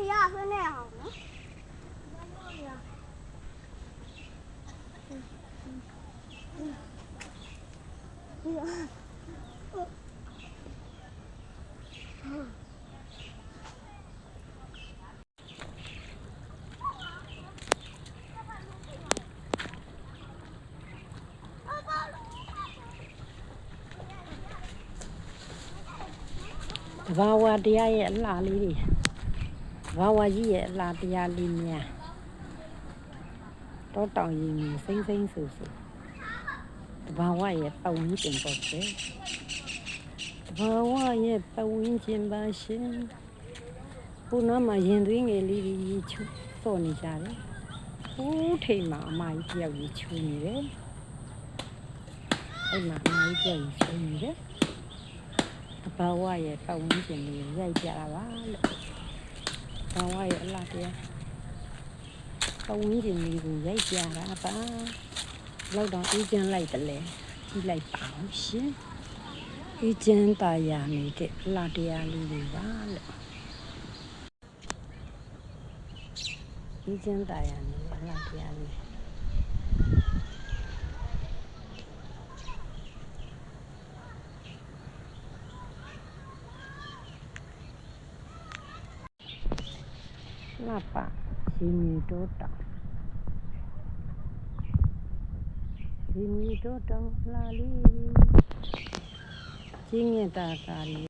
ရဆွနေအောင်နော်ဘာဝတရားရဲ့အလားလေးတွေဘာဝကြီးရဲ့အလားတရားလေးများတော့တောင်ရင်စိမ့်စိမ့်ဆူဆူဘာဝရဲ့ပဝန်းကျင်ပေါ့ပဲဘာဝရဲ့ပဝန်းကျင်ပါရှင်ဘုနာမှာရင်သွေးငယ်လေးတွေချူစော့နေကြတယ်ဟိုးထိတ်မှာအမကြီးတယောက်ကြီးချူနေတယ်အဲ့မှာအမကြီးတယောက်ကြီးချူနေတယ်ဘာဝရဲ့ပတ်ဝန်းကျင်လေးရိုက်ကြတာပါလို့ဘာဝရဲ့အလားတရားပတ်ဝန်းကျင်လေးကိုရိုက်ကြတာပါလောက်တော့အေးချမ်းလိုက်တယ်လေကြီးလိုက်ပါအောင်ရှင်အေးချမ်းတာယာနေတဲ့အလားတရားလေးတွေပါလို့အေးချမ်းတာယာနေတဲ့အလားတရားလေးလှပရေမြေတိုးတောင်ရေမြေတိုးတောင်လှလေးကြီးငယ်တာကာရီ